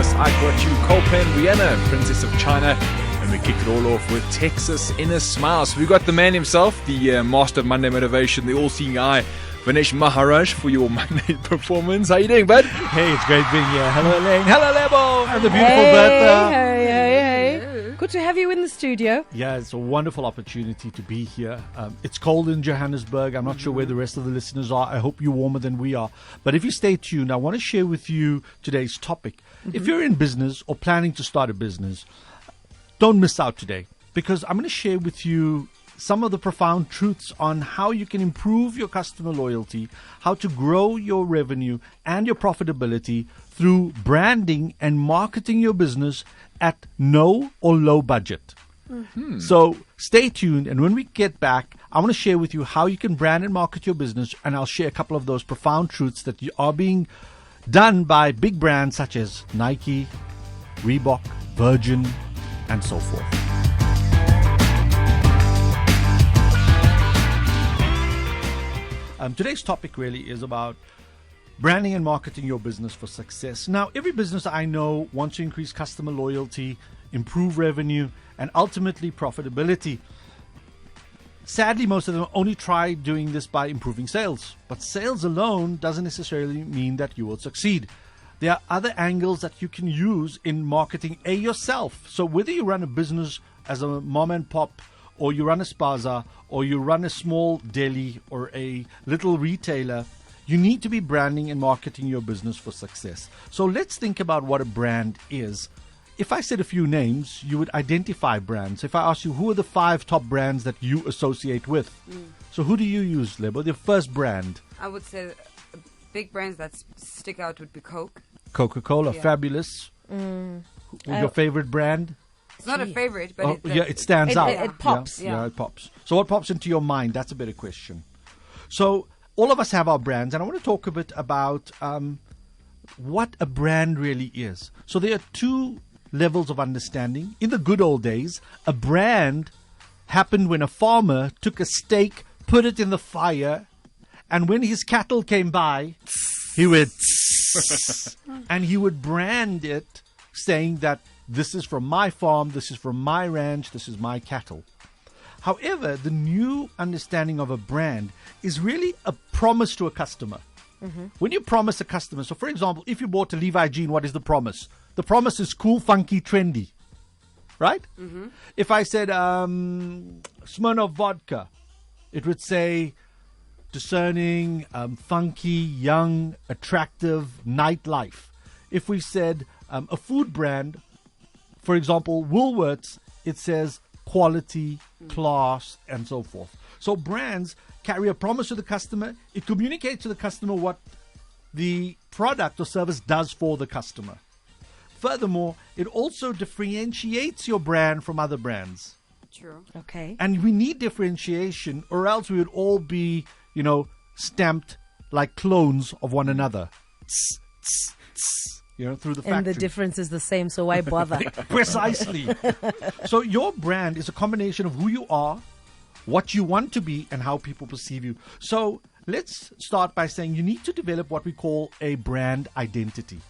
Fabulous, I Got You, Copen, Rihanna, Princess of China. And we kick it all off with Texas in a Smile. So we got the man himself, the master of Monday motivation, the all-seeing eye, Vinesh Maharaj, for your Monday performance. How you doing, bud? Hey, it's great being here. Hello, Elaine. Hello, Lebo. And the beautiful Bertha. Hey. Good to have you in the studio. Yeah, it's a wonderful opportunity to be here. It's cold in Johannesburg. I'm not sure where the rest of the listeners are. I hope you're warmer than we are. But if you stay tuned, I want to share with you today's topic. If you're in business or planning to start a business, don't miss out today, because I'm going to share with you some of the profound truths on how you can improve your customer loyalty, how to grow your revenue and your profitability through branding and marketing your business at no or low budget. So stay tuned, and when we get back, I want to share with you how you can brand and market your business, and I'll share a couple of those profound truths that are being done by big brands such as Nike, Reebok, Virgin, and so forth. Today's topic really is about branding and marketing your business for success. Now, every business I know wants to increase customer loyalty, improve revenue, and ultimately profitability. Sadly, most of them only try doing this by improving sales. But sales alone doesn't necessarily mean that you will succeed. There are other angles that you can use in marketing yourself. So whether you run a business as a mom and pop, or you run a spaza, or you run a small deli or a little retailer, you need to be branding and marketing your business for success. So let's think about what a brand is. If I said a few names, you would identify brands. If I ask you, who are the 5 top brands that you associate with? So who do you use, Lebo? The first brand? I would say big brands that stick out would be Coke. Coca-Cola, Yeah. fabulous. Your favorite brand? It's not a favorite, but it stands out. It pops. Yeah, it pops. So what pops into your mind? That's a better question. So all of us have our brands, and I want to talk a bit about what a brand really is. So there are 2 levels of understanding. In the good old days, a brand happened when a farmer took a stake, put it in the fire, and when his cattle came by, he would and he would brand it, saying that this is from my farm, this is from my ranch, this is my cattle. However, the new understanding of a brand is really a promise to a customer. When you promise a customer, so for example, if you bought a Levi jean, what is the promise? The promise is cool, funky, trendy, right? If I said Smirnoff vodka, it would say discerning, funky, young, attractive, nightlife. If we said a food brand, for example, Woolworths, it says quality, class, and so forth. So brands carry a promise to the customer. It communicates to the customer what the product or service does for the customer. Furthermore, it also differentiates your brand from other brands. True. Okay. And we need differentiation, or else we would all be, stamped like clones of one another. Through the factory. And the difference is the same, so why bother? Precisely. So your brand is a combination of who you are, what you want to be, and how people perceive you. So let's start by saying you need to develop what we call a brand identity.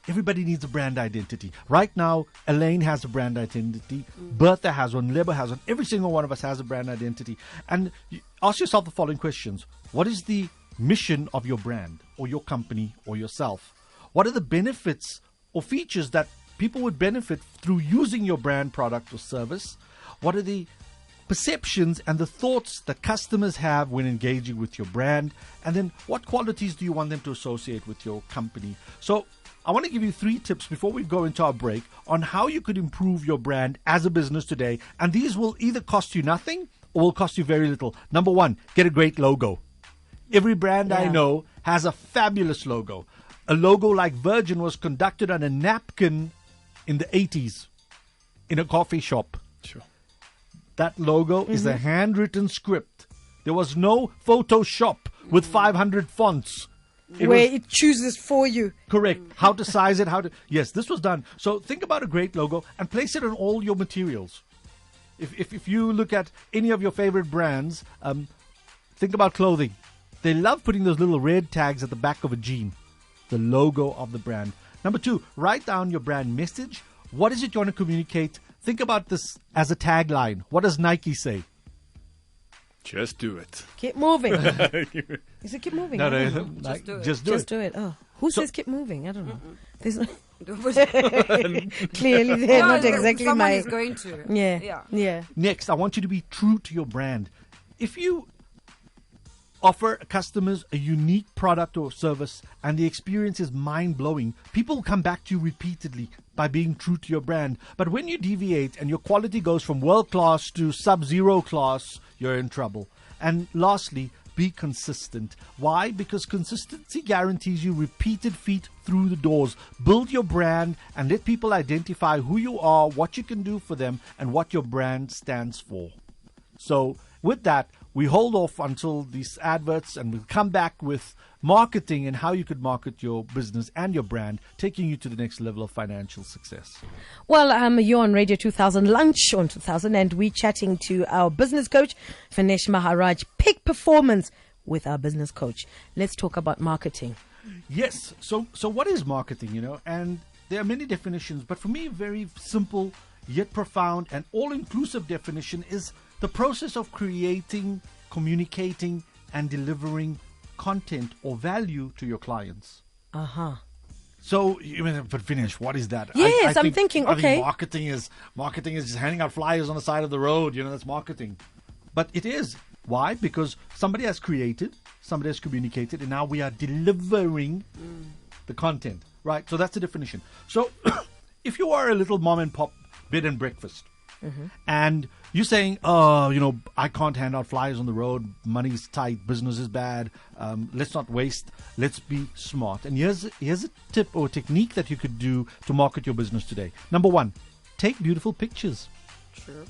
Everybody needs a brand identity. Right now, Elaine has a brand identity. Bertha has one. Lebo has one. Every single one of us has a brand identity. And you ask yourself the following questions. What is the mission of your brand or your company or yourself? What are the benefits or features that people would benefit through using your brand, product, or service? What are the perceptions and the thoughts that customers have when engaging with your brand? And then what qualities do you want them to associate with your company? So I want to give you 3 tips before we go into our break on how you could improve your brand as a business today. And these will either cost you nothing or will cost you very little. Number 1, get a great logo. Every brand I know has a fabulous logo. A logo like Virgin was conducted on a napkin in the 80s in a coffee shop. Sure. That logo is a handwritten script. There was no Photoshop with 500 fonts. It chooses for you. Correct. How to size it, Yes, this was done. So think about a great logo and place it on all your materials. If you look at any of your favorite brands, think about clothing. They love putting those little red tags at the back of a jean. The logo of the brand. Number 2, write down your brand message. What is it you want to communicate? Think about this as a tagline. What does Nike say? Just do it. Keep moving. Is it keep moving? No, I no, don't know. like, do it. just do Just it. do it. Oh, who says keep moving? I don't know. There's But- clearly they're No, not exactly someone my. is going to. Yeah. Next, I want you to be true to your brand. If you offer customers a unique product or service and the experience is mind-blowing, people will come back to you repeatedly by being true to your brand. But when you deviate and your quality goes from world-class to sub-zero class, you're in trouble. And lastly, be consistent. Why? Because consistency guarantees you repeated feet through the doors. Build your brand and let people identify who you are, what you can do for them, and what your brand stands for. So with that, we hold off until these adverts and we'll come back with marketing and how you could market your business and your brand, taking you to the next level of financial success. Well, you're on Radio 2000 Lunch on 2000 and we're chatting to our business coach, Vinesh Maharaj. Peak performance with our business coach. Let's talk about marketing. Yes. So what is marketing, And there are many definitions, but for me, a very simple yet profound and all-inclusive definition is the process of creating, communicating, and delivering content or value to your clients. Uh-huh. So, but Vinesh, what is that? Yes, I'm think- thinking, I think okay. marketing is just handing out flyers on the side of the road. That's marketing. But it is. Why? Because somebody has created, somebody has communicated, and now we are delivering the content. Right? So that's the definition. So if you are a little mom and pop bed and breakfast, and you're saying, I can't hand out flyers on the road, money's tight, business is bad, let's not waste, let's be smart. And here's a tip or technique that you could do to market your business today. Number 1, take beautiful pictures. True.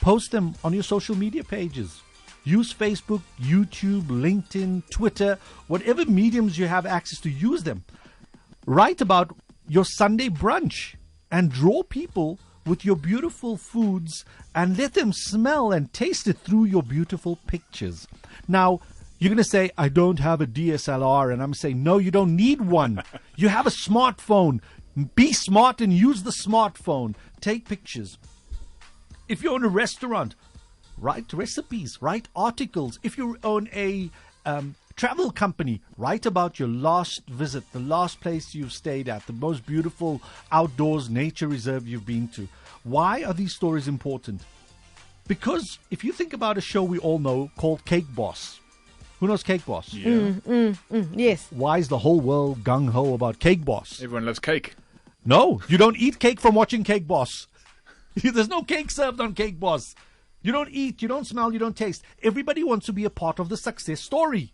Post them on your social media pages. Use Facebook, YouTube, LinkedIn, Twitter, whatever mediums you have access to, use them. Write about your Sunday brunch and draw people with your beautiful foods and let them smell and taste it through your beautiful pictures. Now, you're going to say, I don't have a DSLR. And I'm saying, no, you don't need one. You have a smartphone. Be smart and use the smartphone. Take pictures. If you own a restaurant, write recipes, write articles. If you own a travel company, write about your last visit, the last place you've stayed at, the most beautiful outdoors nature reserve you've been to. Why are these stories important? Because if you think about a show we all know called Cake Boss. Who knows Cake Boss? Yeah. Yes. Why is the whole world gung-ho about Cake Boss? Everyone loves cake. No, you don't eat cake from watching Cake Boss. There's no cake served on Cake Boss. You don't eat, you don't smell, you don't taste. Everybody wants to be a part of the success story.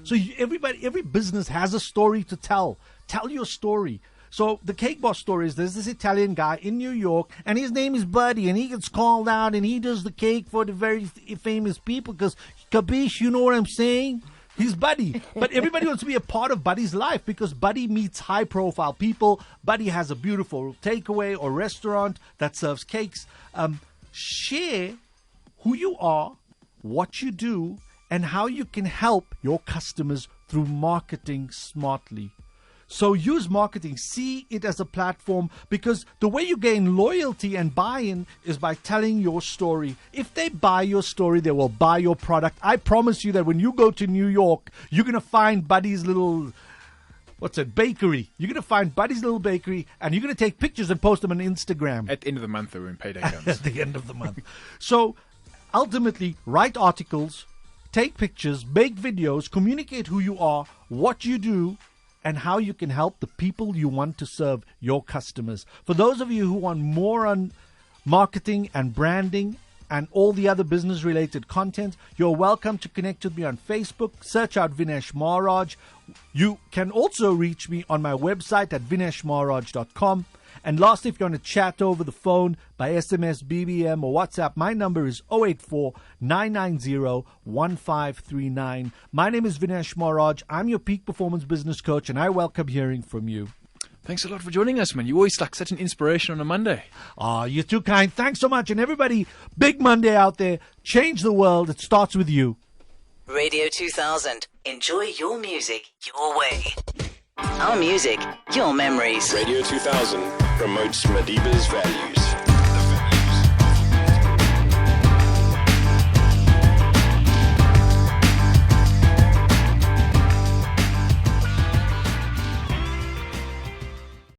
So every business has a story to tell. Tell your story. So the Cake Boss story is there's this Italian guy in New York, and his name is Buddy, and he gets called out, and he does the cake for the very famous people because, capiche, you know what I'm saying? He's Buddy. But everybody wants to be a part of Buddy's life because Buddy meets high-profile people. Buddy has a beautiful takeaway or restaurant that serves cakes. Share who you are, what you do, and how you can help your customers through marketing smartly. So use marketing. See it as a platform because the way you gain loyalty and buy-in is by telling your story. If they buy your story, they will buy your product. I promise you that when you go to New York, you're going to find Buddy's little, bakery. You're going to find Buddy's little bakery and you're going to take pictures and post them on Instagram. At the end of the month, though, when payday At comes. the end of the month. So ultimately, write articles, take pictures, make videos, communicate who you are, what you do, and how you can help the people you want to serve, your customers. For those of you who want more on marketing and branding and all the other business-related content, you're welcome to connect with me on Facebook. Search out Vinesh Maharaj. You can also reach me on my website at vineshmaharaj.com. And lastly, if you want to chat over the phone by SMS, BBM, or WhatsApp, my number is 084-990-1539. My name is Vinesh Maharaj. I'm your peak performance business coach, and I welcome hearing from you. Thanks a lot for joining us, man. You always like such an inspiration on a Monday. You're too kind. Thanks so much. And everybody, big Monday out there. Change the world. It starts with you. Radio 2000. Enjoy your music your way. Our music, your memories. Radio 2000 promotes Madiba's values.